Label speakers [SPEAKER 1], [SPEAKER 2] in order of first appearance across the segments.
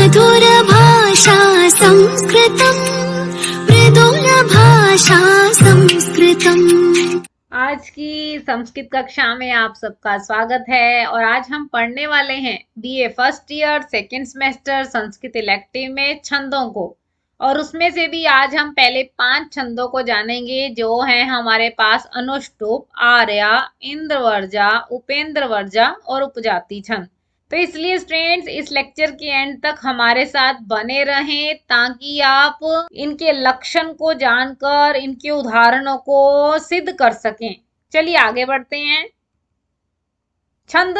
[SPEAKER 1] मधुर भाषा संस्कृतम्, मृदुल भाषा संस्कृतम्।
[SPEAKER 2] आज की संस्कृत कक्षा में आप सबका स्वागत है और आज हम पढ़ने वाले हैं BA first year second semester Sanskrit elective में छंदों को। और उसमें से भी आज हम पहले 5 छंदों को जानेंगे जो हैं हमारे पास अनुष्टुप, आर्या, इंद्रवर्जा, उपेंद्रवर्जा और उपजाति छंद। तो इसलिए स्टूडेंट्स इस लेक्चर के एंड तक हमारे साथ बने रहें ताकि आप इनके लक्षण को जानकर इनके उदाहरणों को सिद्ध कर सकें। चलिए आगे बढ़ते हैं। छंद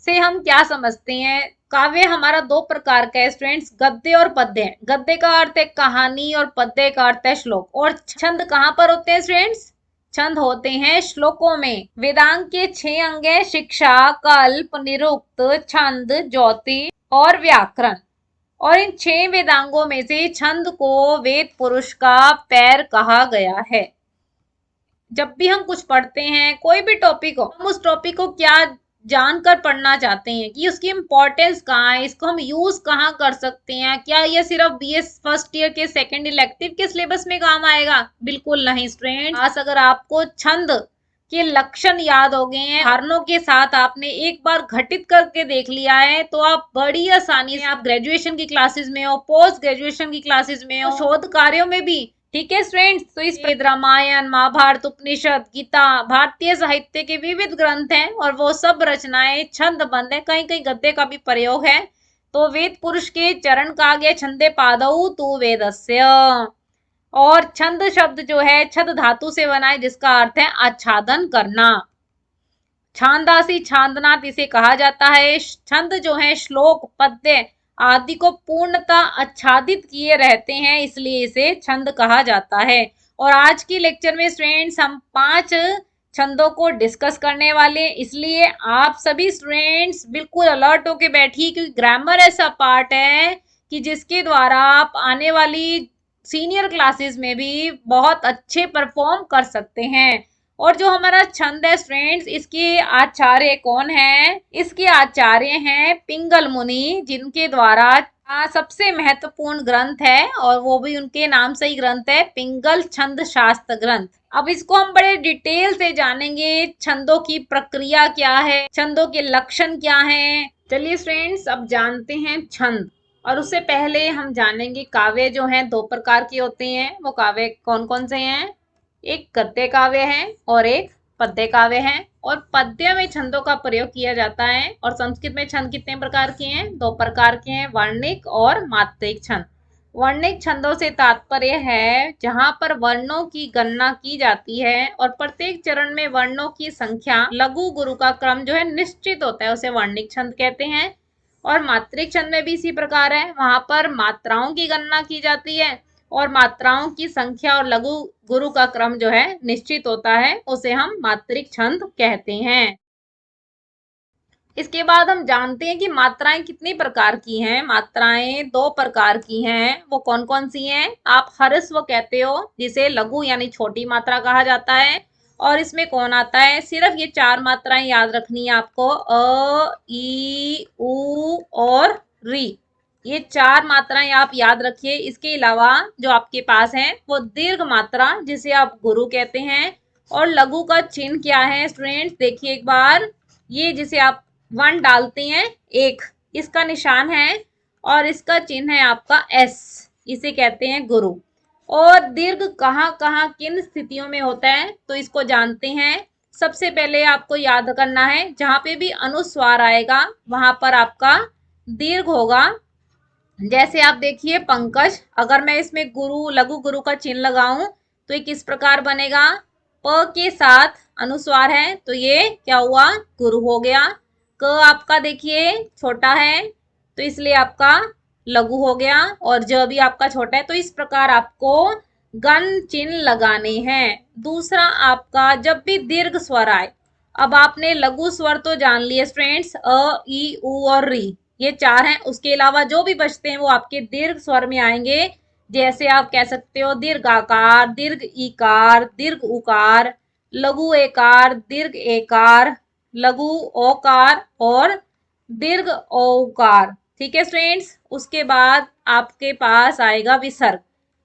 [SPEAKER 2] से हम क्या समझते हैं? काव्य हमारा 2 प्रकार का है स्टूडेंट्स, गद्य और पद्य। गद्य का अर्थ है कहानी और पद्य का अर्थ है श्लोक। और छंद कहाँ पर होते हैं स्टूडेंट्स? छंद होते हैं श्लोकों में। वेदांग के 6 अंग है, शिक्षा, कल्प, निरुक्त, छंद, ज्योति और व्याकरण। और इन 6 वेदांगों में से छंद को वेद पुरुष का पैर कहा गया है। जब भी हम कुछ पढ़ते हैं, कोई भी टॉपिक हो, हम उस टॉपिक को क्या जानकर पढ़ना चाहते हैं कि उसकी इंपॉर्टेंस कहाँ है, इसको हम यूज कहाँ कर सकते हैं। क्या ये सिर्फ बीए फर्स्ट ईयर के सेकंड इलेक्टिव के सिलेबस में काम आएगा? बिल्कुल नहीं स्टूडेंट। आज अगर आपको छंद के लक्षण याद हो गए हैं, उदाहरणों के साथ आपने एक बार घटित करके देख लिया है, तो आप बड़ी आसानी से, आप ग्रेजुएशन की क्लासेस में हो, पोस्ट ग्रेजुएशन की क्लासेस में हो, शोध कार्यों में भी, ठीक है स्टूडेंट्स। तो इस रामायण, महाभारत, उपनिषद, गीता, भारतीय साहित्य के विविध ग्रंथ हैं और वो सब रचनाएं छंदबद्ध है। कहीं कहीं गद्य का भी प्रयोग है। तो वेद पुरुष के चरण कहा गया छंदे पादौ तु वेदस्य। और छंद शब्द जो है छद धातु से बना है जिसका अर्थ है आच्छादन करना। छांदासी, छांदनाथ इसे कहा जाता है। छंद जो है श्लोक, पद्य आदि को पूर्णतः आच्छादित किए रहते हैं, इसलिए इसे छंद कहा जाता है। और आज की लेक्चर में स्टूडेंट्स हम 5 छंदों को डिस्कस करने वाले, इसलिए आप सभी स्टूडेंट्स बिल्कुल अलर्ट होके बैठिए क्योंकि ग्रामर ऐसा पार्ट है कि जिसके द्वारा आप आने वाली सीनियर क्लासेस में भी बहुत अच्छे परफॉर्म कर सकते हैं। और जो हमारा छंद है स्टूडेंट्स, इसके आचार्य कौन है? इसके आचार्य हैं पिंगल मुनि, जिनके द्वारा सबसे महत्वपूर्ण ग्रंथ है और वो भी उनके नाम से ही ग्रंथ है, पिंगल छंद शास्त्र ग्रंथ। अब इसको हम बड़े डिटेल से जानेंगे, छंदों की प्रक्रिया क्या है, छंदों के लक्षण क्या हैं। चलिए स्टूडेंट्स अब जानते हैं छंद। और उससे पहले हम जानेंगे काव्य जो हैं 2 प्रकार के होते हैं। वो काव्य कौन कौन से हैं? एक गद्य काव्य है और एक पद्य काव्य है। और पद्य में छंदों का प्रयोग किया जाता है। और संस्कृत में छंद कितने प्रकार के हैं? 2 प्रकार के हैं, वर्णिक और मात्रिक छंद। वर्णिक छंदों से तात्पर्य है जहां पर वर्णों की गणना की जाती है और प्रत्येक चरण में वर्णों की संख्या, लघु गुरु का क्रम जो है निश्चित होता है, उसे वर्णिक छंद कहते हैं। और मात्रिक छंद में भी इसी प्रकार है, वहां पर मात्राओं की गणना की जाती है और मात्राओं की संख्या और लघु गुरु का क्रम जो है निश्चित होता है, उसे हम मात्रिक छंद कहते हैं। इसके बाद हम जानते हैं कि मात्राएं कितनी प्रकार की हैं। मात्राएं 2 प्रकार की हैं। वो कौन कौन सी हैं? आप ह्रस्व कहते हो, जिसे लघु यानी छोटी मात्रा कहा जाता है। और इसमें कौन आता है? सिर्फ ये 4 मात्राएं याद रखनी है आपको, अ, ई, उ और री। ये 4 मात्राएं आप याद रखिए। इसके अलावा जो आपके पास है वो दीर्घ मात्रा, जिसे आप गुरु कहते हैं। और लघु का चिन्ह क्या है स्टूडेंट्स? देखिए एक बार, ये जिसे आप 1 डालते हैं, 1 इसका निशान है और इसका चिन्ह है आपका S, इसे कहते हैं गुरु। और दीर्घ कहाँ कहाँ किन स्थितियों में होता है तो इसको जानते हैं। सबसे पहले आपको याद करना है, जहां पे भी अनुस्वार आएगा वहां पर आपका दीर्घ होगा। जैसे आप देखिए पंकज, अगर मैं इसमें गुरु, लघु गुरु का चिन्ह लगाऊं तो ये किस प्रकार बनेगा? प के साथ अनुस्वार है तो ये क्या हुआ? गुरु हो गया। क आपका देखिए छोटा है तो इसलिए आपका लघु हो गया। और ज भी आपका छोटा है, तो इस प्रकार आपको गण चिन्ह लगाने हैं। दूसरा आपका, जब भी दीर्घ स्वर आए, अब आपने लघु स्वर तो जान लिए स्टूडेंट्स, अ, ई, उ और री, ये 4 हैं। उसके अलावा जो भी बचते हैं वो आपके दीर्घ स्वर में आएंगे। जैसे आप कह सकते हो दीर्घाकार, दीर्घ ईकार, दीर्घ उकार, लघु एकार, दीर्घ एकार, लघु ओकार और दीर्घ औकार। ठीक है स्टूडेंट्स। उसके बाद आपके पास आएगा विसर्ग।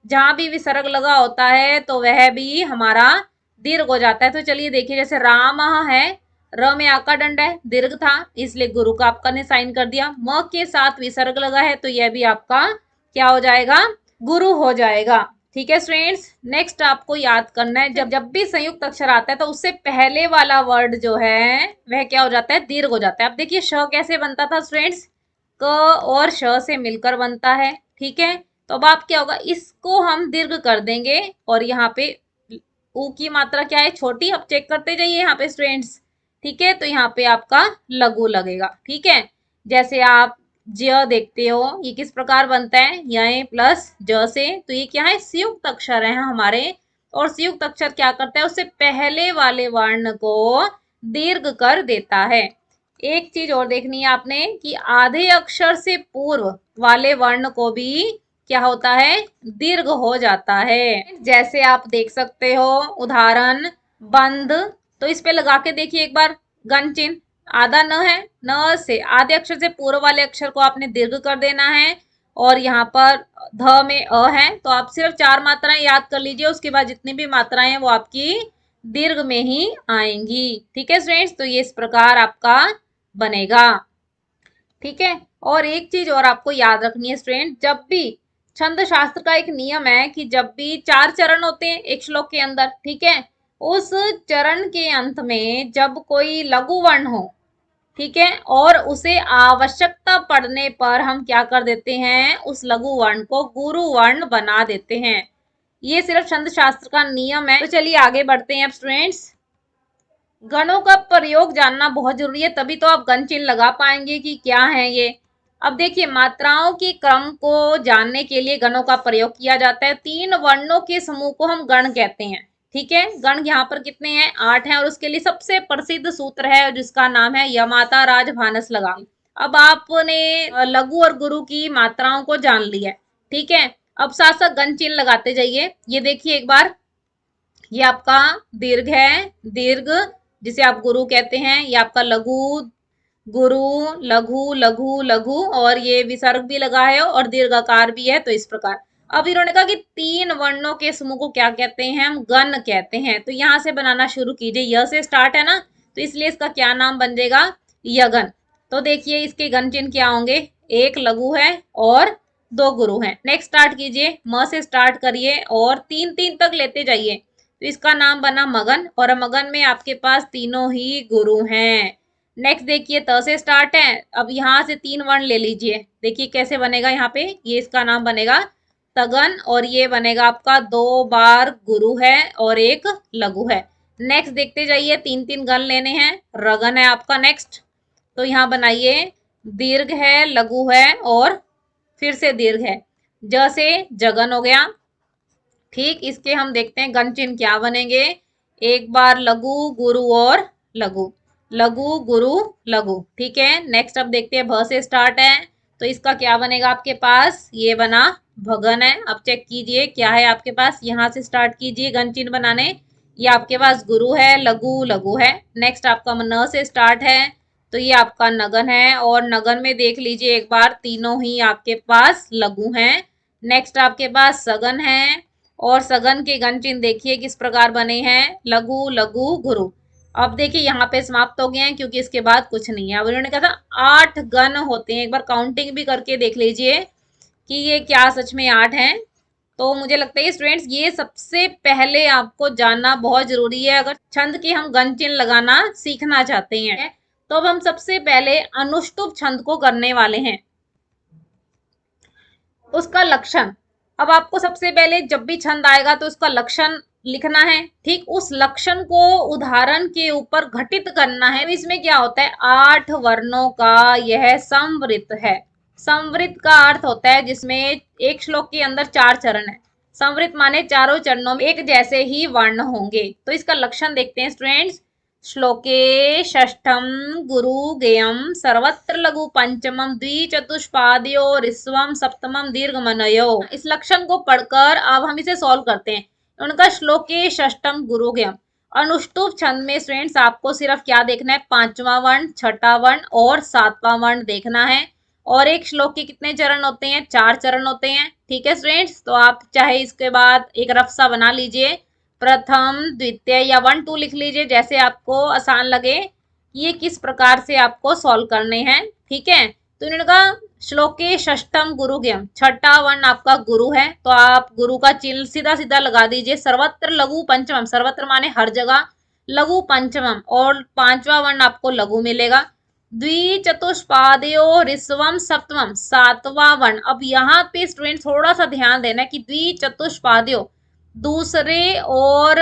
[SPEAKER 2] जहां भी विसर्ग लगा होता है तो वह भी हमारा दीर्घ हो जाता है। तो चलिए देखिए, जैसे राम है, र में आका दंड है, दीर्घ था इसलिए गुरु का आपका ने साइन कर दिया। म के साथ विसर्ग लगा है तो यह भी आपका क्या हो जाएगा, गुरु हो जाएगा। ठीक है स्टूडेंट्स। नेक्स्ट आपको याद करना है, जब जब भी संयुक्त अक्षर आता है तो उससे पहले वाला वर्ड जो है वह क्या हो जाता है, दीर्घ हो जाता है। अब देखिए श कैसे बनता था स्टूडेंट्स, क और श से मिलकर बनता है। ठीक है, तो अब आप क्या होगा, इसको हम दीर्घ कर देंगे और यहाँ पे ऊ की मात्रा क्या है, छोटी। अब चेक करते जाइए यहाँ पे स्टूडेंट्स। ठीक है, तो यहाँ पे आपका लघु लगेगा। ठीक है, जैसे आप ज देखते हो ये किस प्रकार बनता है, य प्लस ज से, तो ये क्या है, संयुक्त अक्षर है हमारे। और संयुक्त अक्षर क्या करता है, उससे पहले वाले वर्ण को दीर्घ कर देता है। एक चीज और देखनी है आपने कि आधे अक्षर से पूर्व वाले वर्ण को भी क्या होता है, दीर्घ हो जाता है। जैसे आप देख सकते हो उदाहरण बंद, तो इस पे लगा के देखिए एक बार गण चिन्ह। आधा न है, न से आधे अक्षर से पूर्व वाले अक्षर को आपने दीर्घ कर देना है। और यहाँ पर ध में अ है, तो आप सिर्फ 4 मात्राएं याद कर लीजिए, उसके बाद जितनी भी मात्राएं हैं वो आपकी दीर्घ में ही आएंगी। ठीक है स्टूडेंट्स, तो ये इस प्रकार आपका बनेगा। ठीक है, और एक चीज और आपको याद रखनी है स्टूडेंट, जब भी छंद शास्त्र का एक नियम है कि जब भी 4 चरण होते हैं एक श्लोक के अंदर, ठीक है, उस चरण के अंत में जब कोई लघु वर्ण हो, ठीक है, और उसे आवश्यकता पड़ने पर हम क्या कर देते हैं, उस लघु वर्ण को गुरु वर्ण बना देते हैं। ये सिर्फ छंद शास्त्र का नियम है। तो चलिए आगे बढ़ते हैं अब स्टूडेंट्स। गणों का प्रयोग जानना बहुत जरूरी है, तभी तो आप गण चिन्ह लगा पाएंगे कि क्या है ये। अब देखिए मात्राओं के क्रम को जानने के लिए गणों का प्रयोग किया जाता है। 3 वर्णों के समूह को हम गण कहते हैं। ठीक है, गण यहाँ पर कितने हैं, 8 हैं, और उसके लिए सबसे प्रसिद्ध सूत्र है जिसका नाम है यमाता राज भानस लगा। अब आपने लघु और गुरु की मात्राओं को जान लिया। ठीक है, अब साथ साथ गण चिन्ह लगाते जाइए। ये देखिए एक बार, ये आपका दीर्घ है, दीर्घ जिसे आप गुरु कहते हैं। ये आपका लघु, गुरु, लघु, लघु, लघु, और ये विसर्ग भी लगा है और दीर्घाकार भी है। तो इस प्रकार अब इन्होंने कहा कि 3 वर्णों के समूह को क्या कहते हैं, हम गण कहते हैं। तो यहां से बनाना शुरू कीजिए, य से स्टार्ट है ना, तो इसलिए इसका क्या नाम बन जाएगा, यगन। तो देखिए इसके गण चिन्ह क्या होंगे, एक लघु है और 2 गुरु हैं। नेक्स्ट स्टार्ट कीजिए, म से स्टार्ट करिए और 3 तक लेते जाइए, तो इसका नाम बना मगन, और मगन में आपके पास तीनों ही गुरु हैं। नेक्स्ट देखिए त से स्टार्ट है, अब यहाँ से 3 वर्ण ले लीजिए, देखिए कैसे बनेगा, यहाँ पे ये इसका नाम बनेगा तगन, और ये बनेगा आपका 2 बार गुरु है और एक लघु है। नेक्स्ट देखते जाइए, 3 गण लेने हैं, रगन है आपका नेक्स्ट, तो यहाँ बनाइए दीर्घ है, लघु है और फिर से दीर्घ है, ज से जगन हो गया। ठीक, इसके हम देखते हैं गण चिन्ह क्या बनेंगे, एक बार लघु, गुरु और लघु, लघु, गुरु, लघु। ठीक है, नेक्स्ट अब देखते हैं भ से स्टार्ट है, तो इसका क्या बनेगा आपके पास, ये बना भगन है। अब चेक कीजिए क्या है आपके पास, यहाँ से स्टार्ट कीजिए गण चिन्ह बनाने, ये आपके पास गुरु है, लघु, लघु है। नेक्स्ट आपका न से स्टार्ट है, तो ये आपका नगन है, और नगन में देख लीजिए एक बार तीनों ही आपके पास लघु हैं। नेक्स्ट आपके पास सगन है, और सगन के गण चिन्ह देखिए किस प्रकार बने हैं, लघु, लघु, गुरु। अब देखिए यहाँ पे समाप्त हो गए हैं क्योंकि इसके बाद कुछ नहीं है। अब उन्होंने कहा था 8 गण होते हैं, एक बार काउंटिंग भी करके देख लीजिए कि ये क्या सच में 8 हैं। तो मुझे लगता है स्टूडेंट्स ये सबसे पहले आपको जानना बहुत जरूरी है, अगर छंद के हम गण चिन्ह लगाना सीखना चाहते हैं। तो अब हम सबसे पहले अनुष्टुप छंद को करने वाले हैं, उसका लक्षण। अब आपको सबसे पहले जब भी छंद आएगा तो उसका लक्षण लिखना है। ठीक, उस लक्षण को उदाहरण के ऊपर घटित करना है। तो इसमें क्या होता है, 8 वर्णों का यह संवृत है। संवृत का अर्थ होता है जिसमें एक श्लोक के अंदर 4 चरण है। संवृत माने चारों चरणों में एक जैसे ही वर्ण होंगे। तो इसका लक्षण देखते हैं स्टूडेंट्स, श्लोके षष्ठम गुरु गेयम सर्वत्र लघु पंचमम द्विचतुष्पादयो ऋस्वम सप्तमम दीर्घ मनयो। इस लक्षण को पढ़कर अब हम इसे सॉल्व करते हैं। उनका श्लोके षष्ठम गुरु गेयम, अनुष्टुप छंद में स्टूडेंट्स आपको सिर्फ क्या देखना है, 5वां वर्ण, 6वां वर्ण और 7वां वर्ण देखना है। और एक श्लोक के कितने चरण होते हैं? 4 चरण होते हैं। ठीक है स्टूडेंट्स, तो आप चाहे इसके बाद एक रफ सा बना लीजिए, प्रथम द्वितीय या 1 2 लिख लीजिए, जैसे आपको आसान लगे ये किस प्रकार से आपको सॉल्व करने हैं। ठीक है, तो इन्होंने कहा श्लोके षष्ठम गुरु ज्ञम, छठा वर्ण आपका गुरु है, तो आप गुरु का चिन्ह सीधा सीधा लगा दीजिए। सर्वत्र लघु पंचमम, सर्वत्र माने हर जगह, लघु पंचमम, और पांचवा वर्ण आपको लघु मिलेगा। द्विचतुष्पादयो ऋस्वम सप्तमम, सातवां वर्ण। अब यहाँ पे स्टूडेंट थोड़ा सा ध्यान देना कि द्विचतुष्पादयो दूसरे और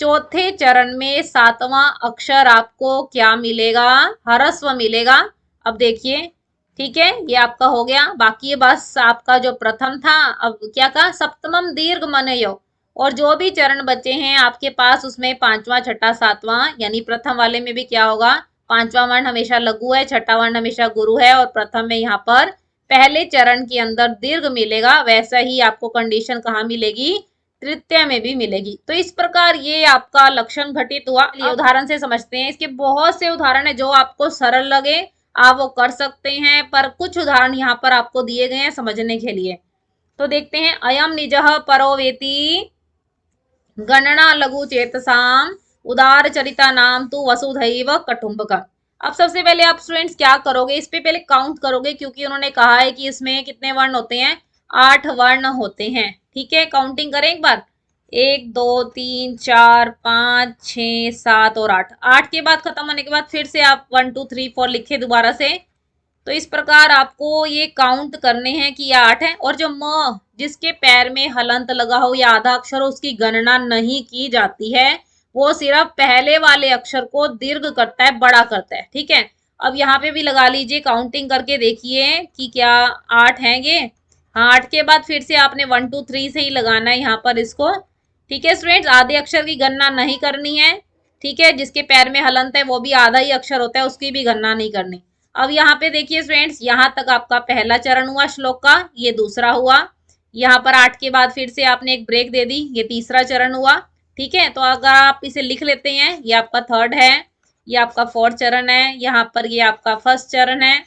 [SPEAKER 2] चौथे चरण में सातवां अक्षर आपको क्या मिलेगा? ह्रस्व मिलेगा। अब देखिए, ठीक है, ये आपका हो गया। बाकी बस आपका जो प्रथम था, अब क्या कहा? सप्तमम दीर्घ मनयो, और जो भी चरण बचे हैं आपके पास उसमें पांचवा छठा सातवां, यानी प्रथम वाले में भी क्या होगा? पांचवा वर्ण हमेशा लघु है, छठा वर्ण हमेशा गुरु है, और प्रथम में यहाँ पर पहले चरण के अंदर दीर्घ मिलेगा। वैसा ही आपको कंडीशन कहाँ मिलेगी? तृतीय में भी मिलेगी। तो इस प्रकार ये आपका लक्षण घटित हुआ। ये उदाहरण से समझते हैं। इसके बहुत से उदाहरण है, जो आपको सरल लगे आप वो कर सकते हैं, पर कुछ उदाहरण यहाँ पर आपको दिए गए हैं समझने के लिए। तो देखते हैं, अयम निजः परो वेति गणना लघु चेतसाम उदार चरिता नाम तु वसुधैव कटुंबकम। अब सबसे पहले आप स्टूडेंट्स क्या करोगे? इस पे पहले काउंट करोगे, क्योंकि उन्होंने कहा है कि इसमें कितने वर्ण होते हैं? 8 वर्ण होते हैं। ठीक है, काउंटिंग करें एक बार, 1 2 3 4 5 6 7 और 8। 8 के बाद खत्म होने के बाद फिर से आप 1 2 3 4 लिखे दोबारा से। तो इस प्रकार आपको ये काउंट करने हैं कि ये 8 है। और जो म, जिसके पैर में हलंत लगा हो या आधा अक्षर हो, उसकी गणना नहीं की जाती है। वो सिर्फ पहले वाले अक्षर को दीर्घ करता है, बड़ा करता है। ठीक है, अब यहाँ पे भी लगा लीजिए, काउंटिंग करके देखिए कि क्या 8 हैं ये। हाँ, 8 के बाद फिर से आपने 1 2 3 से ही लगाना है यहाँ पर इसको। ठीक है स्टूडेंट्स, आधे अक्षर की गणना नहीं करनी है। ठीक है, जिसके पैर में हलंत है वो भी आधा ही अक्षर होता है, उसकी भी गणना नहीं करनी। अब यहाँ पे देखिए स्टूडेंट्स, यहाँ तक आपका पहला चरण हुआ श्लोक का, ये दूसरा हुआ। यहाँ पर 8 के बाद फिर से आपने एक ब्रेक दे दी, ये तीसरा चरण हुआ। ठीक है, तो अगर आप इसे लिख लेते हैं, ये आपका थर्ड है, ये आपका फोर्थ चरण है, यहाँ पर ये आपका फर्स्ट चरण है।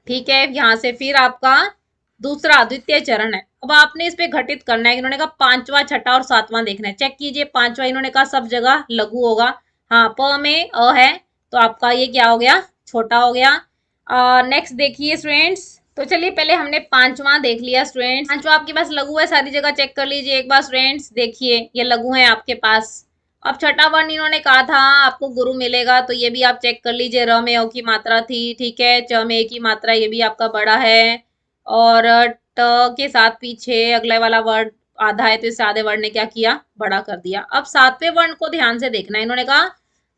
[SPEAKER 2] ठीक है, यहाँ से फिर आपका दूसरा द्वितीय चरण है। अब आपने इस पे घटित करना है। इन्होंने कहा पांचवा छठा और सातवां देखना है। चेक कीजिए, पांचवा इन्होंने कहा सब जगह लघु होगा। हाँ, प में अ है, तो आपका ये क्या हो गया? छोटा हो गया। नेक्स्ट देखिए स्टूडेंट्स, तो चलिए पहले हमने पांचवा देख लिया स्टूडेंट्स। पांचवा आपके पास लघु है, सारी जगह चेक कर लीजिए एक बार स्टूडेंट्स। देखिए ये लघु है आपके पास। अब छठा वर्ण इन्होंने कहा था आपको गुरु मिलेगा, तो ये भी आप चेक कर लीजिए। र में ओ की मात्रा थी, ठीक है, च में ए की मात्रा, ये भी आपका बड़ा है। और ट के साथ पीछे अगले वाला वर्ड आधा है, तो इस आधे वर्ण ने क्या किया? बड़ा कर दिया। अब सातवें वर्ण को ध्यान से देखना है। इन्होंने कहा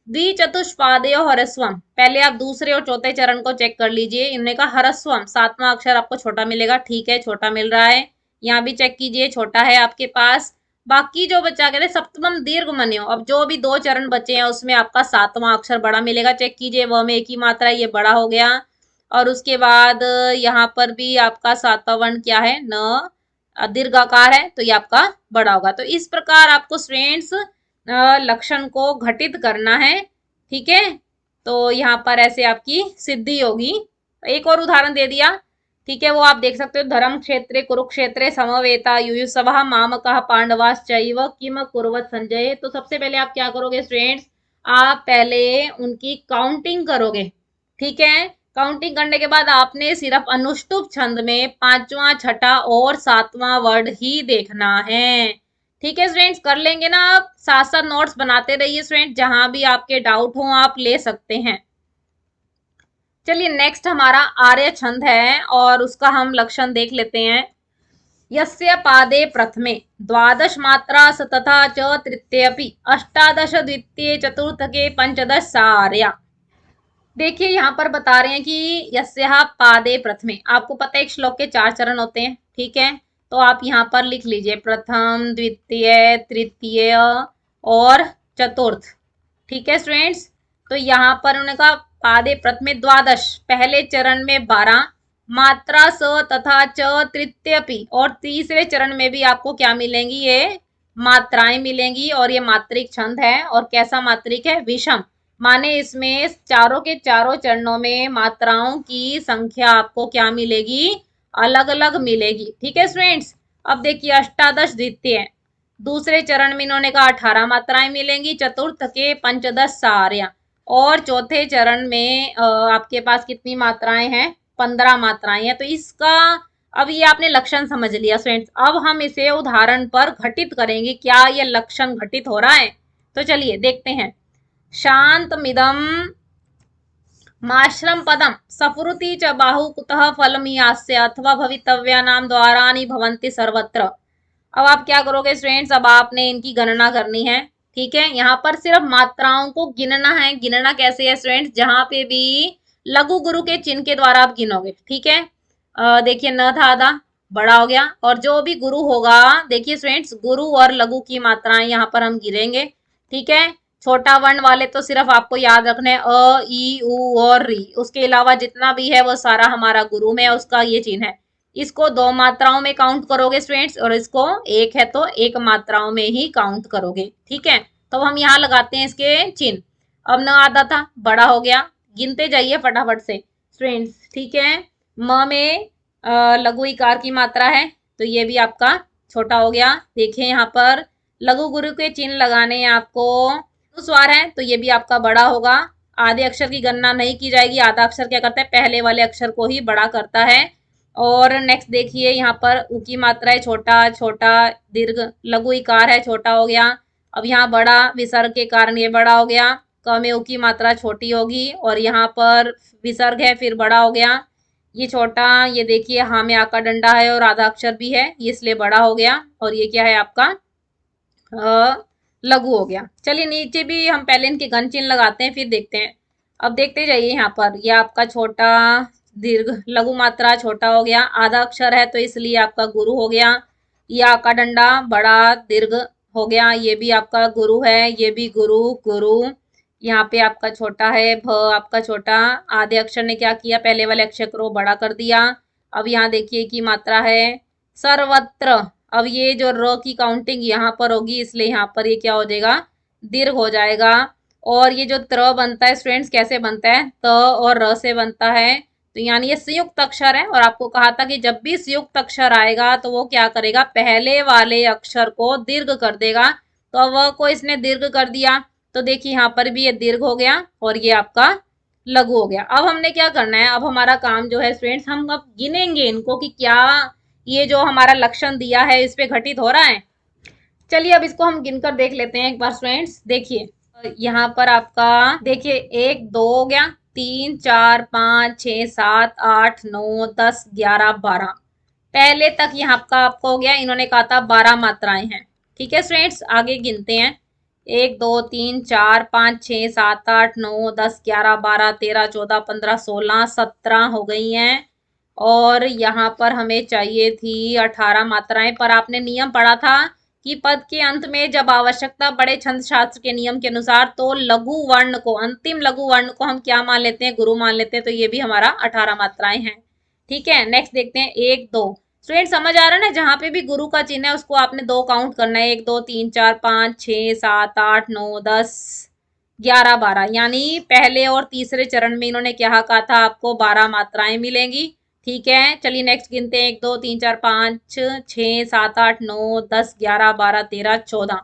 [SPEAKER 2] द्विचतुष्पादयो ह्रस्वम, पहले आप दूसरे और चौथे चरण को चेक कर लीजिए। इन्होंने कहा ह्रस्वम, सातवां अक्षर आपको छोटा मिलेगा। ठीक है, छोटा मिल रहा है। यहाँ भी चेक कीजिए, छोटा है आपके पास। बाकी जो बचा कहते सप्तमम दीर्घ मन्यो, अब जो भी 2 चरण बचे हैं उसमें आपका सातवां अक्षर बड़ा मिलेगा। चेक कीजिए, व में एक ही मात्रा, ये बड़ा हो गया। और उसके बाद यहाँ पर भी आपका सातवां वर्ण क्या है? न, दीर्घाकार है, तो ये आपका बड़ा होगा। तो इस प्रकार आपको स्टूडेंट्स लक्षण को घटित करना है। ठीक है, तो यहाँ पर ऐसे आपकी सिद्धि होगी। एक और उदाहरण दे दिया, ठीक है, वो आप देख सकते हो। धर्म क्षेत्रे कुरुक्षेत्रे समवेता युयुत्सवः मामकः पांडवाश्चैव किम कुर्वत संजय। तो सबसे पहले आप क्या करोगे स्टूडेंट्स? आप पहले उनकी काउंटिंग करोगे। ठीक है, काउंटिंग करने के बाद आपने सिर्फ अनुष्टुप छंद में पांचवा छठा और सातवां वर्ड ही देखना है। ठीक है स्टूडेंट्स, कर लेंगे ना आप? साथ साथ नोट्स बनाते रहिए स्टूडेंट, जहां भी आपके डाउट हो आप ले सकते हैं। चलिए नेक्स्ट हमारा आर्य छंद है, और उसका हम लक्षण देख लेते हैं। यस्य पादे प्रथमे द्वादश मात्रा तथा च तृतीयपि अष्टादश द्वितीय चतुर्थके पंचदश सार्या। देखिए यहाँ पर बता रहे हैं कि यस्या पादे प्रथमे, आपको पता है एक श्लोक के 4 चरण होते हैं। ठीक है, तो आप यहाँ पर लिख लीजिए प्रथम, द्वितीय, तृतीय और चतुर्थ। ठीक है स्टूडेंट्स, तो यहाँ पर उन्होंने कहा पादे प्रथमे द्वादश, पहले चरण में 12 मात्रा स तथा च तृतीयपि, और तीसरे चरण में भी आपको क्या मिलेंगी? ये मात्राएं मिलेंगी। और ये मात्रिक छंद है, और कैसा मात्रिक है? विषम, माने इसमें चारों के चारों चरणों में मात्राओं की संख्या आपको क्या मिलेगी, अलग अलग मिलेगी। ठीक है स्टूडेंट्स। अब देखिए अष्टादश द्वितीय, दूसरे चरण में इन्होंने कहा 18 मात्राएं मिलेंगी, चतुर्थ के पंचदश सार्या, और चौथे चरण में आपके पास कितनी मात्राएं हैं, 15 मात्राएं हैं। तो इसका अब ये आपने लक्षण समझ लिया स्टूडेंट्स। अब हम इसे उदाहरण पर घटित करेंगे, क्या ये लक्षण घटित हो रहा है। तो चलिए देखते हैं। शांतमिदं माश्रम पदम सफुरुति च बाहु कुतः फलमियास्य अथवा भवितव्यानाम द्वाराणि भवन्ति सर्वत्र। अब आप क्या करोगे स्टूडेंट्स, अब आपने इनकी गणना करनी है। ठीक है, यहाँ पर सिर्फ मात्राओं को गिनना है। गिनना कैसे है स्टूडेंट्स, जहां पे भी लघु गुरु के चिन्ह के द्वारा आप गिनोगे। ठीक है, देखिए न था आधा, बड़ा हो गया, और जो भी गुरु होगा, देखिए स्टूडेंट्स गुरु और लघु की मात्राएं यहाँ पर हम गिनेंगे। ठीक है, छोटा वर्ण वाले तो सिर्फ आपको याद रखना है अ, ई, उ और री, उसके अलावा जितना भी है वो सारा हमारा गुरु में उसका ये चिन्ह है। इसको 2 मात्राओं में काउंट करोगे स्टूडेंट्स, और इसको 1 है तो 1 मात्राओं में ही काउंट करोगे। ठीक है, तो हम यहाँ लगाते हैं इसके चिन्ह। अब न आधा था, बड़ा हो गया, गिनते जाइए फटाफट से स्टूडेंट्स। ठीक है, म में लघु इकार की मात्रा है, तो ये भी आपका छोटा हो गया। देखिए यहाँ पर लघु गुरु के चिन्ह लगाने हैं आपको, अनुस्वार है तो ये भी आपका बड़ा होगा। आधे अक्षर की गणना नहीं की जाएगी, आधा अक्षर क्या करता है, पहले वाले अक्षर को ही बड़ा करता है। और नेक्स्ट देखिए यहाँ पर उ की मात्रा है छोटा, छोटा दीर्घ, लघु इकार है छोटा हो गया। अब यहाँ बड़ा विसर्ग के कारण ये बड़ा हो गया। क में उ की मात्रा छोटी होगी, और यहाँ पर विसर्ग है फिर बड़ा हो गया। ये छोटा, ये देखिए हाँ में आ का डंडा है और आधा अक्षर भी है, ये इसलिए बड़ा हो गया। और ये क्या है आपका लघु हो गया। चलिए नीचे भी हम पहले इनके घन चिन्ह लगाते हैं, फिर देखते हैं। अब देखते जाइए यहाँ पर, ये आपका छोटा दीर्घ लघु मात्रा छोटा हो गया, आधा अक्षर है तो इसलिए आपका गुरु हो गया। ये आपका डंडा बड़ा दीर्घ हो गया, ये भी आपका गुरु है, ये भी गुरु गुरु। यहाँ पे आपका छोटा है भ, आपका छोटा, आधे अक्षर ने क्या किया, पहले वाले अक्षर को बड़ा कर दिया। अब यहाँ देखिए की मात्रा है सर्वत्र। अब ये जो र की काउंटिंग यहाँ पर होगी, इसलिए यहाँ पर ये क्या हो जाएगा, दीर्घ हो जाएगा। और ये जो त्र बनता है स्टूडेंट्स, कैसे बनता है, त और र से बनता है, तो यानी ये संयुक्त अक्षर है। और आपको कहा था कि जब भी संयुक्त अक्षर आएगा तो वो क्या करेगा, पहले वाले अक्षर को दीर्घ कर देगा। तो अब वह को इसने दीर्घ कर दिया, तो देखिए यहाँ पर भी ये दीर्घ हो गया, और ये आपका लघु हो गया। अब हमने क्या करना है, अब हमारा काम जो है स्टूडेंट्स, हम अब गिनेंगे इनको कि क्या ये जो हमारा लक्षण दिया है इस पे घटित हो रहा है। चलिए अब इसको हम गिनकर देख लेते हैं एक बार स्टूडेंट्स। देखिए यहाँ पर आपका देखिए 1 2 हो गया, 3 4 5 6 7 8 9 10 11 12, पहले तक यहाँ का आपको हो गया। इन्होंने कहा था 12 मात्राएं हैं। ठीक है स्टूडेंट्स, आगे गिनते हैं। 1 2 3 4 5 6 7 8 9 10 11 12 13 14 15 16 17 हो गई हैं। और यहाँ पर हमें चाहिए थी 18 मात्राएं, पर आपने नियम पढ़ा था कि पद के अंत में जब आवश्यकता पड़े छंद शास्त्र के नियम के अनुसार, तो लघु वर्ण को, अंतिम लघु वर्ण को हम क्या मान लेते हैं, गुरु मान लेते हैं। तो ये भी हमारा 18 मात्राएं हैं। ठीक है, नेक्स्ट देखते हैं 1 2। स्टूडेंट समझ आ रहा है ना, जहां पे भी गुरु का चिन्ह है उसको आपने 2 काउंट करना है। 1 2 3 4 5 6 7 8 9 10 11 12, यानी पहले और तीसरे चरण में इन्होंने क्या कहा था, आपको 12 मात्राएं मिलेंगी। ठीक है, चलिए नेक्स्ट गिनते हैं। 1 2 3 4 5 6 7 8 9 10 11 12 13 14।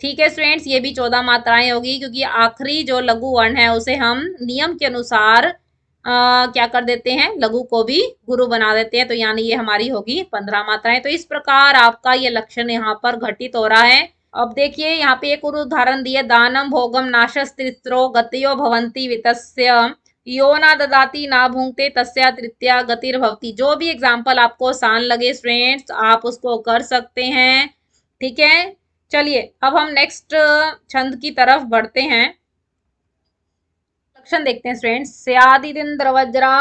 [SPEAKER 2] ठीक है स्टूडेंट्स, ये भी 14 मात्राएं होगी, क्योंकि आखिरी जो लघु वर्ण है उसे हम नियम के अनुसार क्या कर देते हैं, लघु को भी गुरु बना देते हैं। तो यानी ये हमारी होगी 15 मात्राएं। तो इस प्रकार आपका ये लक्षण यहाँ पर घटित हो रहा है। अब देखिए यहाँ पे एक और उदाहरण दिए, दानम भोगम नाशस्त्रिस्त्रो गतयो भवंती वितस्य यो ना ददाती ना भूंगते तस्या तृतीया गतिर्भवती। जो भी एग्जाम्पल आपको आसान लगे स्टूडेंट्स, आप उसको कर सकते हैं। ठीक है, चलिए अब हम नेक्स्ट छंद की तरफ बढ़ते हैं। लक्षण देखते हैं स्टूडेंट्स। स्यादिन्द्र वज्रा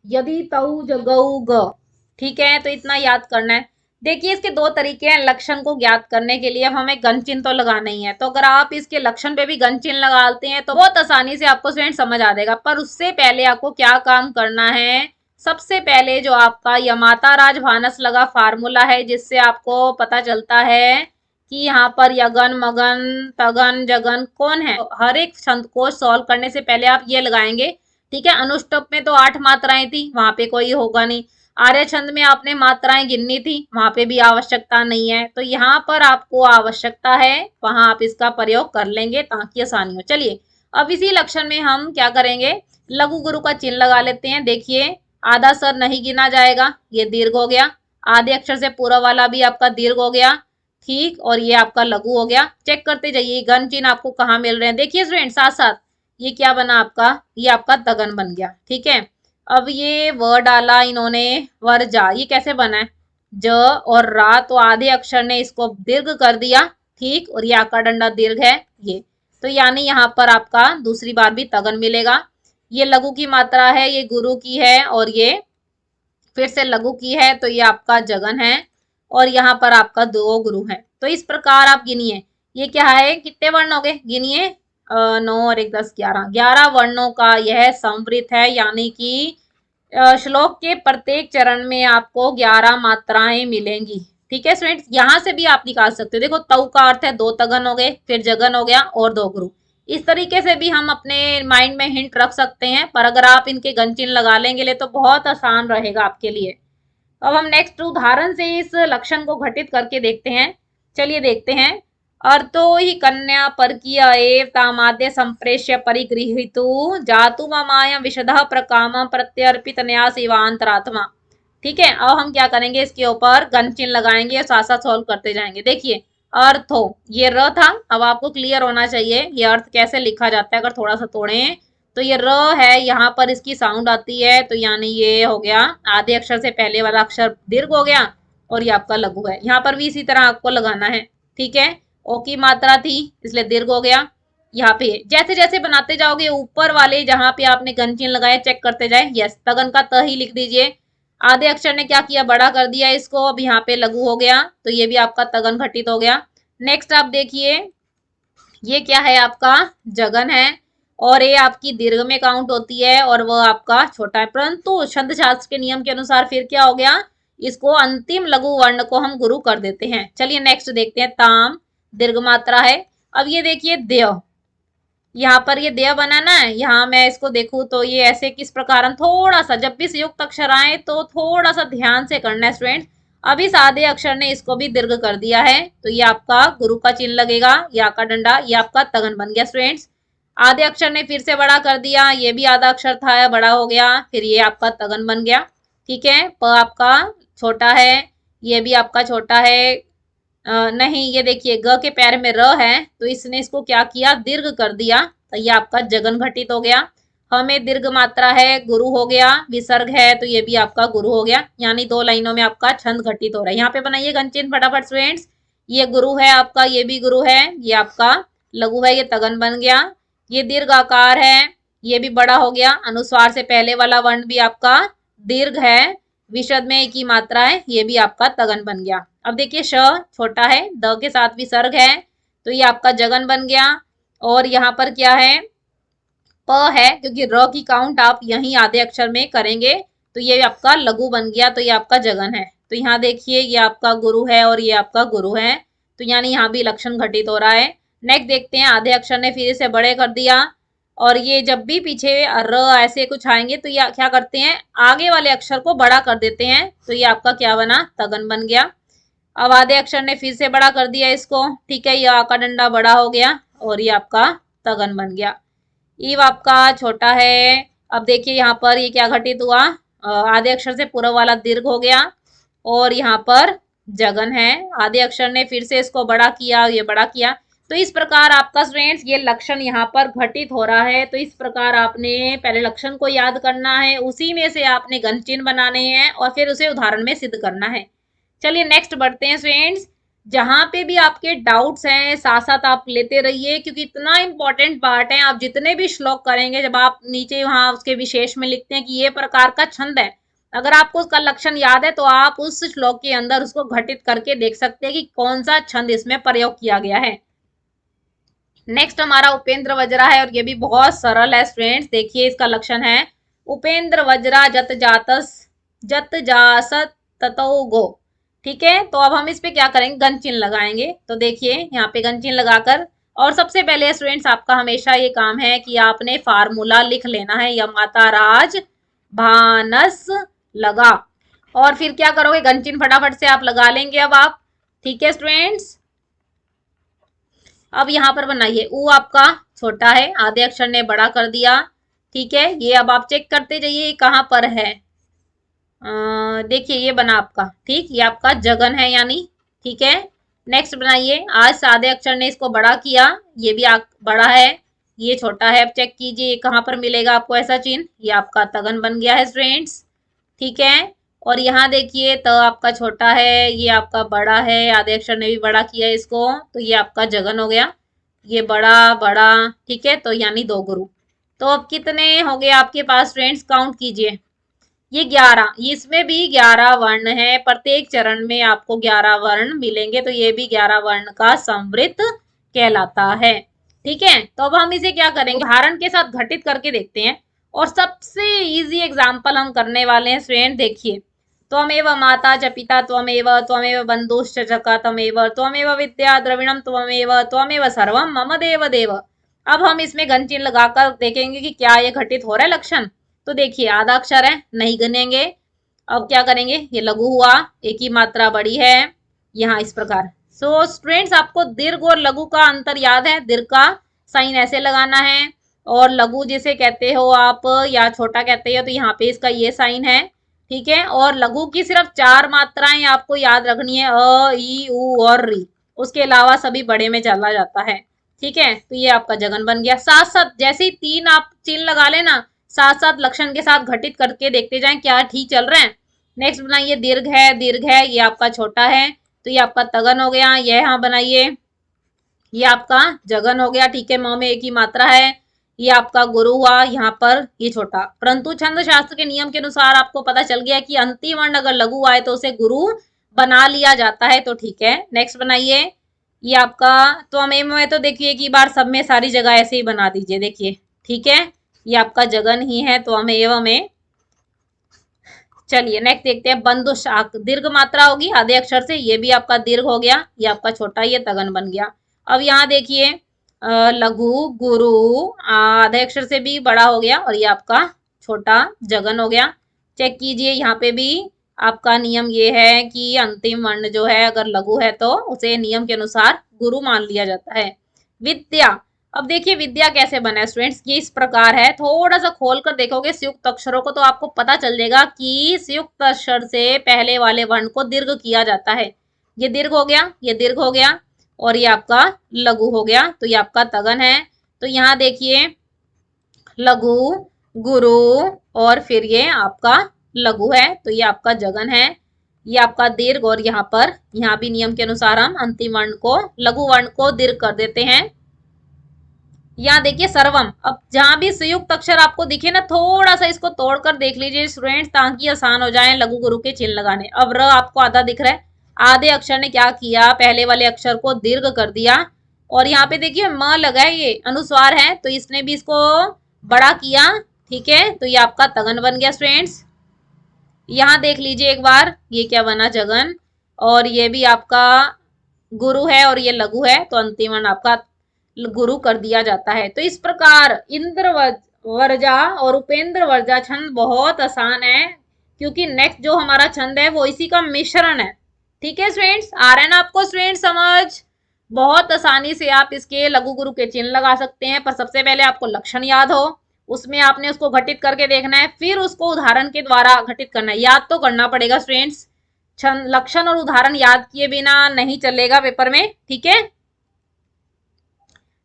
[SPEAKER 2] यदि तऊ जगौ ग। ठीक है, तो इतना याद करना है। देखिए इसके 2 तरीके हैं लक्षण को ज्ञात करने के लिए। अब हमें घन चिन्ह तो लगाना ही है, तो अगर आप इसके लक्षण पे भी घन चिन्ह लगाते हैं तो बहुत आसानी से आपको स्टूडेंट समझ आ जाएगा। पर उससे पहले आपको क्या काम करना है, सबसे पहले जो आपका यमाता राजभानस लगा फार्मूला है, जिससे आपको पता चलता है कि यहाँ पर यगन, मगन, तगन, जगन कौन है। हर एक छंद को सॉल्व करने से पहले आप ये लगाएंगे, ठीक है। अनुष्टुप में तो 8 मात्राएं थी, वहां पे कोई होगा नहीं। आर्य छंद में आपने मात्राएं गिननी थी, वहां पे भी आवश्यकता नहीं है। तो यहाँ पर आपको आवश्यकता है, वहां आप इसका प्रयोग कर लेंगे ताकि आसानी हो। चलिए अब इसी लक्षण में हम क्या करेंगे, लघु गुरु का चिन्ह लगा लेते हैं। देखिए आधा स्वर नहीं गिना जाएगा, ये दीर्घ हो गया। आधे अक्षर से पूरा वाला भी आपका दीर्घ हो गया, ठीक। और ये आपका लघु हो गया। चेक करते जाइए गण चिन्ह आपको कहाँ मिल रहे हैं। देखिए स्टूडेंट साथ साथ ये क्या बना आपका, ये आपका तगन बन गया, ठीक है। अब ये व डाला इन्होंने, वर्जा, ये कैसे बना है, ज और रा, तो आधे अक्षर ने इसको दीर्घ कर दिया, ठीक। और ये आका डंडा दीर्घ है ये, तो यानी यहाँ पर आपका दूसरी बार भी तगन मिलेगा। ये लघु की मात्रा है, ये गुरु की है, और ये फिर से लघु की है, तो ये आपका जगन है। और यहाँ पर आपका 2 गुरु है। तो इस प्रकार आप गिनिए, ये क्या है, कितने वर्ण हो गए, गिनिए 9 और 1 10 11 वर्णों का यह संवृत है। यानी कि श्लोक के प्रत्येक चरण में आपको 11 मात्राएं मिलेंगी, ठीक है स्टूडेंट्स। यहां से भी आप निकाल सकते हो। देखो तव का अर्थ है 2 तगन हो गए, फिर जगन हो गया और 2 गुरु। इस तरीके से भी हम अपने माइंड में हिंट रख सकते हैं, पर अगर आप इनके गण चिन्ह लगा लेंगे तो बहुत आसान रहेगा आपके लिए। अब हम नेक्स्ट उदाहरण से इस लक्षण को घटित करके देखते हैं। चलिए देखते हैं। अर्थो ही कन्या परकीय एव तामाद्य संप्रेष्य परिगृहीतु जातु ममाय विशदः प्रकामं प्रत्यर्पित न्यास इवांतरात्मा, ठीक है। अब हम क्या करेंगे, इसके ऊपर गण चिन्ह लगाएंगे और साथ साथ सॉल्व करते जाएंगे। देखिए अर्थो, ये र था, अब आपको क्लियर होना चाहिए ये अर्थ कैसे लिखा जाता है। अगर थोड़ा सा तोड़े तो ये र है, यहाँ पर इसकी साउंड आती है, तो यानी ये हो गया आधे अक्षर से पहले वाला अक्षर दीर्घ हो गया, और ये आपका लघु है। यहाँ पर भी इसी तरह आपको लगाना है, ठीक है। ओ की मात्रा थी इसलिए दीर्घ हो गया। यहाँ पे जैसे जैसे बनाते जाओगे ऊपर वाले जहां पे आपने गण चिन्ह लगाया चेक करते जाए। यस, तगन का त ही लिख दीजिए। आधे अक्षर ने क्या किया, बड़ा कर दिया इसको, अब यहाँ पे लघु हो गया, तो ये भी आपका तगन घटित हो गया। नेक्स्ट आप देखिए, ये क्या है, आपका जगन है, और ये आपकी दीर्घ में काउंट होती है, और वह आपका छोटा है। परंतु छंद शास्त्र के नियम के अनुसार फिर क्या हो गया, इसको अंतिम लघु वर्ण को हम गुरु कर देते हैं। चलिए नेक्स्ट देखते हैं। ताम दीर्घ मात्रा है। अब ये देखिए देव, यहाँ पर ये देव बना ना, यहाँ मैं इसको देखूं तो ये ऐसे किस प्रकार, हम थोड़ा सा जब भी संयुक्त अक्षर आए तो थोड़ा सा ध्यान से करना है स्टूडेंट। अब इस आधे अक्षर ने इसको भी दीर्घ कर दिया है, तो ये आपका गुरु का चिन्ह लगेगा, या का डंडा, ये आपका तगन बन गया स्टूडेंट्स। आधे अक्षर ने फिर से बड़ा कर दिया, ये भी आधा अक्षर था बड़ा हो गया, फिर ये आपका तगन बन गया, ठीक है। प आपका छोटा है, ये भी आपका छोटा है, नहीं ये देखिए ग के पैर में र है, तो इसने इसको क्या किया, दीर्घ कर दिया, तो ये आपका जगन घटित हो गया। हमें दीर्घ मात्रा है, गुरु हो गया, विसर्ग है, तो ये भी आपका गुरु हो गया। यानी 2 लाइनों में आपका छंद घटित हो रहा है। यहाँ पे बनाइए गण चिन्ह फटाफट स्टूडेंट्स। ये गुरु है आपका, ये भी गुरु है, ये आपका लघु है, ये तगन बन गया। ये दीर्घ आकार है, ये भी बड़ा हो गया। अनुस्वार से पहले वाला वर्ण भी आपका दीर्घ है, विशद में एक ही मात्रा है, ये भी आपका तगन बन गया। अब देखिए श छोटा है, द के साथ विसर्ग है, तो ये आपका जगन बन गया। और यहाँ पर क्या है, प है, क्योंकि र की काउंट आप यहीं आधे अक्षर में करेंगे, तो ये आपका लघु बन गया, तो ये आपका जगन है। तो यहाँ देखिए ये आपका गुरु है और ये आपका गुरु है, तो यानी यहाँ भी लक्षण घटित हो रहा है। नेक्स्ट देखते हैं, आधे अक्षर ने फिर से बड़े कर दिया, और ये जब भी पीछे र ऐसे कुछ आएंगे तो ये क्या करते हैं, आगे वाले अक्षर को बड़ा कर देते हैं, तो ये आपका क्या बना, तगन बन गया। अब आधे अक्षर ने फिर से बड़ा कर दिया इसको, ठीक है, ये आका डंडा बड़ा हो गया, और ये आपका तगन बन गया। ईव आपका छोटा है। अब देखिए यहाँ पर ये क्या घटित हुआ, आधे अक्षर से पूरा वाला दीर्घ हो गया, और यहाँ पर जगन है। आधे अक्षर ने फिर से इसको बड़ा किया, ये बड़ा किया, तो इस प्रकार आपका स्टूडेंट्स ये लक्षण यहाँ पर घटित हो रहा है। तो इस प्रकार आपने पहले लक्षण को याद करना है, उसी में से आपने गण चिन्ह बनाने हैं, और फिर उसे उदाहरण में सिद्ध करना है। चलिए नेक्स्ट बढ़ते हैं स्टूडेंट्स। जहां पे भी आपके डाउट्स हैं साथ साथ आप लेते रहिए, क्योंकि इतना इंपॉर्टेंट पार्ट है। आप जितने भी श्लोक करेंगे, जब आप नीचे वहां उसके विशेष में लिखते हैं कि ये प्रकार का छंद है, अगर आपको उसका लक्षण याद है तो आप उस श्लोक के अंदर उसको घटित करके देख सकते हैं कि कौन सा छंद इसमें प्रयोग किया गया है। नेक्स्ट हमारा उपेंद्र वज्रा है, और ये भी बहुत सरल है स्टूडेंट्स। देखिए इसका लक्षण है, उपेंद्र वज्रा जत जातस जत जासत ततो गो, ठीक है, तो अब हम इस पे क्या करेंगे, गन चिन्ह लगाएंगे। तो देखिए यहाँ पे गन चिन्ह लगाकर, और सबसे पहले स्टूडेंट्स आपका हमेशा ये काम है कि आपने फार्मूला लिख लेना है, यमाता राज भानस लगा। और फिर क्या करोगे, गन चिन्ह फटाफट से आप लगा लेंगे अब आप। ठीक है स्टूडेंट्स, अब यहाँ पर बनाइए, ऊ आपका छोटा है, आधे अक्षर ने बड़ा कर दिया। ठीक है, ये अब आप चेक करते जाइए कहाँ पर है। देखिए ये बना आपका, ठीक, ये आपका जगन है यानी। ठीक है, नेक्स्ट बनाइए, आज सादे अक्षर ने इसको बड़ा किया, ये भी बड़ा है, ये छोटा है। अब चेक कीजिए कहाँ पर मिलेगा आपको ऐसा चिन्ह, ये आपका तगन बन गया है स्टूडेंट्स। ठीक है, और यहाँ देखिए तो आपका छोटा है, ये आपका बड़ा है, आधे अक्षर ने भी बड़ा किया इसको, तो ये आपका जगन हो गया, ये बड़ा बड़ा। ठीक है, तो यानी दो गुरु। तो अब कितने हो गए आपके पास स्टूडेंट्स, काउंट कीजिए। ये 11, इसमें भी 11 वर्ण है, प्रत्येक चरण में आपको 11 वर्ण मिलेंगे, तो ये भी 11 वर्ण का संवृत्त कहलाता है। ठीक है, तो अब हम इसे क्या करेंगे, उदाहरण के साथ घटित करके देखते हैं। और सबसे इजी एग्जाम्पल हम करने वाले हैं स्टूडेंट, देखिए, त्वमेव माता च पिता त्वमेव, त्वमेव बंधुश्च सखा त्वमेव, त्वमेव विद्या द्रविणम त्वमेव, त्वमेव सर्वम मम देव देव। अब हम इसमें घन चिन्ह लगाकर देखेंगे कि क्या ये घटित हो रहा है लक्षण। तो देखिए आधा अक्षर है, नहीं गिनेंगे। अब क्या करेंगे, ये लघु हुआ, एक ही मात्रा बड़ी है, यहाँ इस प्रकार। सो स्टूडेंट्स आपको दीर्घ और लघु का अंतर याद है, दीर्घ का साइन ऐसे लगाना है, और लघु जिसे कहते हो आप या छोटा कहते हो तो यहाँ पे इसका ये साइन है। ठीक है, और लघु की सिर्फ 4 मात्राएं आपको याद रखनी है, अ ई उ और री, उसके अलावा सभी बड़े में चला जाता है। ठीक है, तो ये आपका जगन बन गया। साथ साथ जैसे ही 3 आप चिन्ह लगा लेना, साथ साथ लक्षण के साथ घटित करके देखते जाएं क्या ठीक चल रहा है। नेक्स्ट बनाइए, दीर्घ है, दीर्घ है, ये आपका छोटा है, तो ये आपका तगन हो गया। ये यहाँ बनाइए, ये आपका जगन हो गया। ठीक है, म में एक ही मात्रा है, ये आपका गुरु हुआ, यहाँ पर ये छोटा। परंतु छंद शास्त्र के नियम के अनुसार आपको पता चल गया कि अंतिम वर्ण अगर लघु आए तो उसे गुरु बना लिया जाता है, तो ठीक है। नेक्स्ट बनाइए, ये आपका त्वमेव में, तो देखिए एक ही बार सब में सारी जगह ऐसे ही बना दीजिए, देखिए। ठीक है, ये आपका जगन ही है त्वमेव में। चलिए नेक्स्ट देखते हैं, बंधुशाक, दीर्घ मात्रा होगी आधे अक्षर से, ये भी आपका दीर्घ हो गया, ये आपका छोटा, ये तगन बन गया। अब यहाँ देखिए लघु गुरु आधे अक्षर से भी बड़ा हो गया, और ये आपका छोटा जगन हो गया। चेक कीजिए यहाँ पे भी आपका नियम ये है कि अंतिम वर्ण जो है अगर लघु है तो उसे नियम के अनुसार गुरु मान लिया जाता है। विद्या, अब देखिए विद्या कैसे बना है स्टूडेंट्स, ये इस प्रकार है, थोड़ा सा खोल कर देखोगे संयुक्त अक्षरों को तो आपको पता चल जाएगा कि संयुक्त अक्षर से पहले वाले वर्ण को दीर्घ किया जाता है। ये दीर्घ हो गया, ये दीर्घ हो गया, और ये आपका लघु हो गया, तो ये आपका तगन है। तो यहाँ देखिए लघु गुरु और फिर ये आपका लघु है, तो ये आपका जगन है, ये आपका दीर्घ, और यहाँ पर यहाँ भी नियम के अनुसार हम अंतिम वर्ण को लघु वर्ण को दीर्घ कर देते हैं। यहाँ देखिए सर्वम, अब जहां भी संयुक्त अक्षर आपको दिखे ना, थोड़ा सा इसको तोड़कर देख लीजिए स्टूडेंट्स, ताकि आसान हो जाए लघु गुरु के चिन्ह लगाने। अब र आपको आधा दिख रहा है, आधे अक्षर ने क्या किया, पहले वाले अक्षर को दीर्घ कर दिया, और यहाँ पे देखिए म लगा है, ये अनुस्वार है, तो इसने भी इसको बड़ा किया। ठीक है, तो ये आपका तगन बन गया स्टूडेंट्स। यहाँ देख लीजिए एक बार, ये क्या बना, जगन, और ये भी आपका गुरु है, और ये लघु है, तो अंतिम वर्ण आपका गुरु कर दिया जाता है। तो इस प्रकार इंद्र वर्जा और उपेंद्र वर्जा छंद बहुत आसान है, क्योंकि नेक्स्ट जो हमारा छंद है वो इसी का मिश्रण है। ठीक है स्टूडेंट्स, आ रहा है ना आपको स्टूडेंट्स समझ, बहुत आसानी से आप इसके लघु गुरु के चिन्ह लगा सकते हैं, पर सबसे पहले आपको लक्षण याद हो, उसमें आपने उसको घटित करके देखना है, फिर उसको उदाहरण के द्वारा घटित करना है। याद तो करना पड़ेगा स्टूडेंट्स, छंद लक्षण और उदाहरण याद किए बिना नहीं चलेगा पेपर में। ठीक है,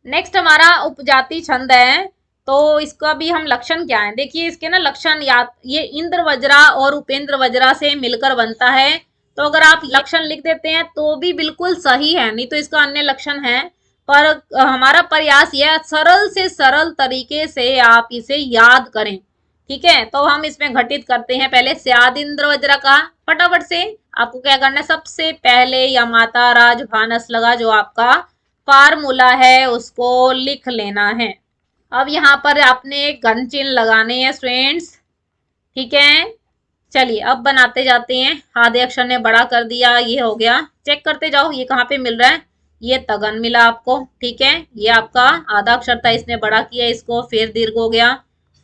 [SPEAKER 2] नेक्स्ट हमारा उपजाति छंद है, तो इसका भी हम लक्षण क्या है, देखिए इसके ना लक्षण याद, ये इंद्र वज्रा और उपेंद्र वज्रा से मिलकर बनता है, तो अगर आप लक्षण लिख देते हैं तो भी बिल्कुल सही है, नहीं तो इसका अन्य लक्षण है। पर हमारा प्रयास यह सरल से सरल तरीके से आप इसे याद करें। ठीक है, तो हम इसमें घटित करते हैं, पहले स्याद इंद्र वज्रा का, फटाफट से आपको क्या करना है, सबसे पहले या माता राज भानस लगा जो आपका फार्मूला है उसको लिख लेना है। अब यहाँ पर आपने घन चिन्ह लगाने हैं स्टूडेंट्स। ठीक है, चलिए अब बनाते जाते हैं। आधे अक्षर ने बड़ा कर दिया, ये हो गया। चेक करते जाओ ये कहाँ पे मिल रहा है, ये तगन मिला आपको, ठीक है। ये आपका आधा अक्षर था, इसने बड़ा किया इसको, फिर दीर्घ हो गया,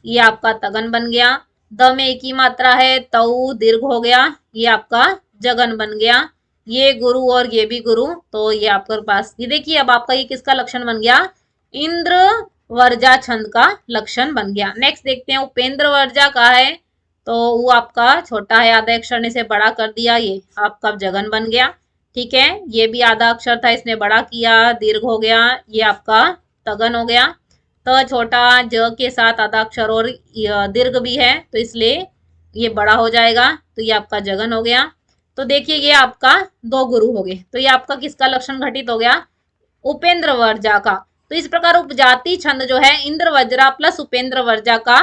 [SPEAKER 2] ये आपका तगन बन गया। द में एक ही मात्रा है, तऊ दीर्घ हो गया, ये आपका जगन बन गया। ये गुरु और ये भी गुरु, तो ये आपके पास ये देखिए अब आपका ये किसका लक्षण बन गया, इंद्र वर्जा छंद का लक्षण बन गया। नेक्स्ट देखते हैं उपेंद्र वर्जा का है, तो वो आपका छोटा है, आधा अक्षर ने इसे बड़ा कर दिया, ये आपका जगन बन गया, ठीक है। ये भी आधा अक्षर था, इसने बड़ा किया, दीर्घ हो गया, ये आपका तगन हो गया। त छोटा, ज के साथ आधा अक्षर और दीर्घ भी है, तो इसलिए ये बड़ा हो जाएगा, तो ये आपका जगन हो गया। तो देखिए ये आपका दो गुरु हो गए, तो ये आपका किसका लक्षण घटित हो गया, उपेंद्र वर्जा का। तो इस प्रकार उपजाति छंद जो है इंद्र वज्रा प्लस उपेंद्र वर्जा का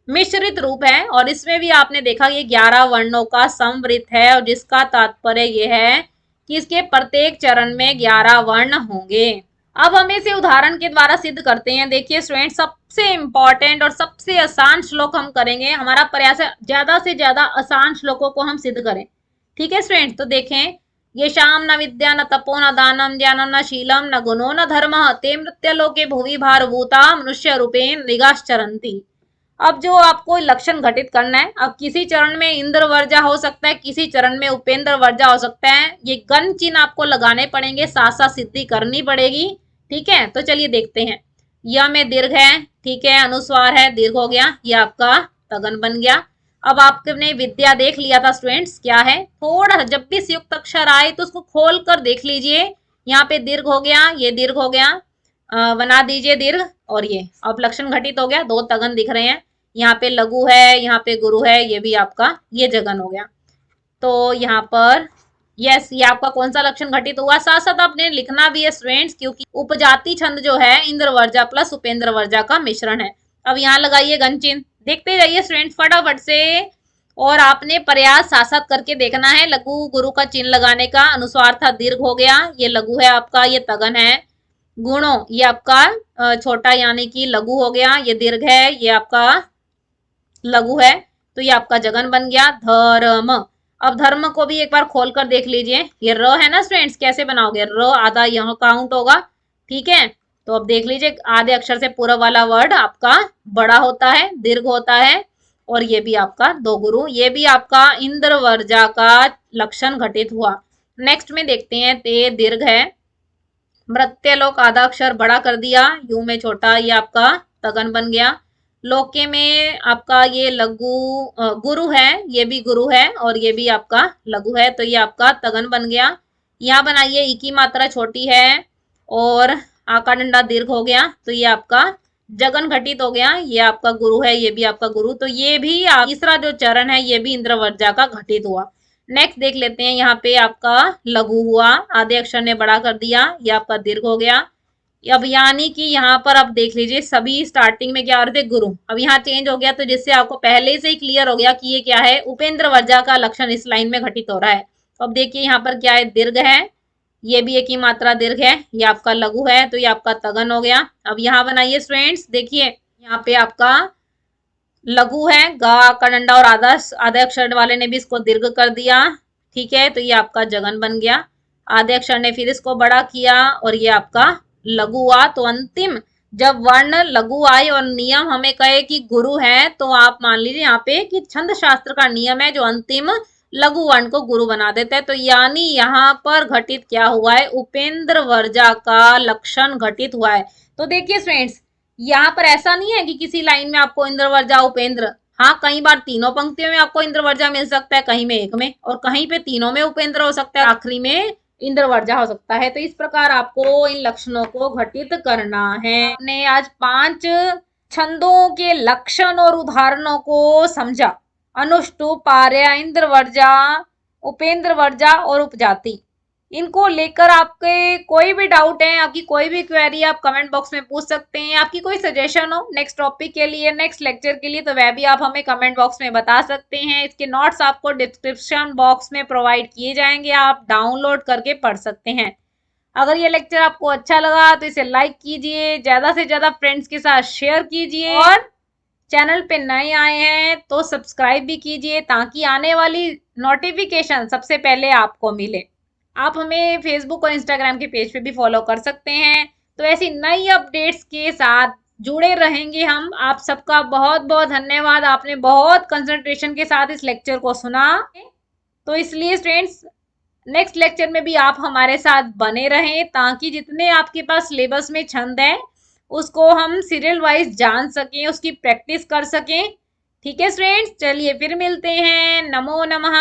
[SPEAKER 2] मिश्रित रूप है, और इसमें भी आपने देखा ये 11 वर्णों का समवृत है, और जिसका तात्पर्य ये है कि इसके प्रत्येक चरण में 11 वर्ण होंगे। अब हम इसे उदाहरण के द्वारा सिद्ध करते हैं। देखिए स्टूडेंट, सबसे इंपॉर्टेंट और सबसे आसान श्लोक हम करेंगे। हमारा प्रयास है ज्यादा से ज्यादा आसान श्लोकों को हम सिद्ध करें, ठीक है स्टूडेंट। तो देखें, ये शाम न विद्या न तपो न दानम ज्ञानम न शीलम न गुणो न धर्म ते मृत्युलोके भुवि भारभूता मनुष्य रूपेण निगाश्चरन्ति। अब जो आपको लक्षण घटित करना है, अब किसी चरण में इंद्र वर्जा हो सकता है, किसी चरण में उपेंद्र वर्जा हो सकता है। ये गण चिन्ह आपको लगाने पड़ेंगे, साथ साथ सिद्धि करनी पड़ेगी, ठीक है। तो चलिए देखते हैं। य में दीर्घ है, ठीक है, अनुस्वार है, दीर्घ हो गया, ये आपका तगन बन गया। अब आपने विद्या देख लिया था स्टूडेंट्स, क्या है, थोड़ा जब भी संयुक्त अक्षर आए तो उसको खोल कर देख लीजिए। यहाँ पे दीर्घ हो गया, ये दीर्घ हो गया, बना दीजिए दीर्घ, और ये अब लक्षण घटित हो गया, दो तगन दिख रहे हैं। यहाँ पे लघु है, यहाँ पे गुरु है, ये भी आपका ये जगन हो गया। तो यहाँ पर यस, ये आपका कौन सा लक्षण घटित हुआ, साथ साथ आपने लिखना भी है स्टूडेंट्स, क्योंकि उपजाति छंद जो है Indra versa plus Upendra versa का मिश्रण है। अब यहाँ लगाइए गण चिन्ह, देखते जाइए स्टूडेंट्स फटाफट से, और आपने प्रयास साथ साथ करके देखना है। लघु गुरु का चिन्ह लगाने का, अनुस्वार था, दीर्घ हो गया, ये लघु है आपका, ये तगन है। गुणों, ये आपका छोटा यानी कि लघु हो गया, ये दीर्घ है, ये आपका लघु है, तो ये आपका जगन बन गया। धर्म, अब धर्म को भी एक बार खोल कर देख लीजिए, ये र है ना स्टूडेंट्स, कैसे बनाओगे, र आधा यहाँ काउंट होगा, ठीक है। तो अब देख लीजिए आधे अक्षर से पूरा वाला वर्ड आपका बड़ा होता है, दीर्घ होता है, और ये भी आपका दो गुरु, ये भी आपका इंद्र वर्जा का लक्षण घटित हुआ। नेक्स्ट में देखते हैं, ते दीर्घ है, मृत्यलोक आधा अक्षर बड़ा कर दिया, यू में छोटा, ये आपका तगन बन गया। लोके में आपका ये लघु गुरु है, ये भी गुरु है, और ये भी आपका लघु है, तो ये आपका तगन बन गया। यहाँ बनाइए, ई की मात्रा छोटी है, और आका डंडा दीर्घ हो गया, तो ये आपका जगन घटित हो गया, ये आपका गुरु है, ये भी आपका गुरु, तो ये भी तीसरा जो चरण है ये भी इंद्र वर्जा का घटित हुआ। नेक्स्ट देख लेते हैं, यहाँ पे आपका लघु हुआ, आधे अक्षर ने बड़ा कर दिया, ये आपका दीर्घ हो गया। अब यानी कि यहाँ पर आप देख लीजिए सभी स्टार्टिंग में क्या हो रहे थे, गुरु, अब यहाँ चेंज हो गया, तो जिससे आपको पहले से ही क्लियर हो गया कि ये क्या है, उपेंद्र वर्जा का लक्षण इस लाइन में घटित हो रहा है। तो अब देखिए यहाँ पर क्या है, दीर्घ है, ये भी एक ही मात्रा दीर्घ है, ये आपका लघु है, तो ये आपका तगन हो गया। अब यहाँ बनाइए स्टूडेंट्स, देखिए यहाँ पे आपका लघु है, गा का डंडा और आधे अक्षर वाले ने भी इसको दीर्घ कर दिया, ठीक है, तो ये आपका जगन बन गया। आधे अक्षर ने फिर इसको बड़ा किया, और ये आपका लघु हुआ। तो अंतिम जब वर्ण लघु आए और नियम हमें कहे कि गुरु है, तो आप मान लीजिए यहाँ पे कि छंद शास्त्र का नियम है जो अंतिम लघु वर्ण को गुरु बना देता है। तो यानी यहाँ पर घटित क्या हुआ है, उपेंद्र वर्जा का लक्षण घटित हुआ है। तो देखिए स्टूडेंट्स, यहाँ पर ऐसा नहीं है कि किसी लाइन में आपको इंद्र वर्जा उपेंद्र, हाँ कई बार तीनों पंक्तियों में आपको इंद्र वर्जा मिल सकता है, कहीं में एक में, और कहीं पे तीनों में उपेंद्र हो सकता है, आखिरी में इंद्र वर्जा हो सकता है। तो इस प्रकार आपको इन लक्षणों को घटित करना है। हमने आज 5 छंदों के लक्षण और उदाहरणों को समझा, अनुष्टुप, पार्या, इंद्र वर्जा, उपेंद्र वर्जा और उपजाति। इनको लेकर आपके कोई भी डाउट है, आपकी कोई भी क्वेरी आप कमेंट बॉक्स में पूछ सकते हैं। आपकी कोई सजेशन हो नेक्स्ट टॉपिक के लिए, नेक्स्ट लेक्चर के लिए, तो वह भी आप हमें कमेंट बॉक्स में बता सकते हैं। इसके नोट्स आपको डिस्क्रिप्शन बॉक्स में प्रोवाइड किए जाएंगे, आप डाउनलोड करके पढ़ सकते हैं। अगर ये लेक्चर आपको अच्छा लगा तो इसे लाइक कीजिए, ज्यादा से ज्यादा फ्रेंड्स के साथ शेयर कीजिए, और चैनल पे नए आए हैं तो सब्सक्राइब भी कीजिए ताकि आने वाली नोटिफिकेशन सबसे पहले आपको मिले। आप हमें फेसबुक और इंस्टाग्राम के पेज पे भी फॉलो कर सकते हैं। तो ऐसी नई अपडेट्स के साथ जुड़े रहेंगे हम। आप सबका बहुत बहुत धन्यवाद, आपने बहुत कंसंट्रेशन के साथ इस लेक्चर को सुना। तो इसलिए फ्रेंड्स, नेक्स्ट लेक्चर में भी आप हमारे साथ बने रहें ताकि जितने आपके पास सिलेबस में छंद है उसको हम सीरियल वाइज जान सकें, उसकी प्रैक्टिस कर सकें। ठीक है फ्रेंड्स, चलिए फिर मिलते हैं। नमो नमः।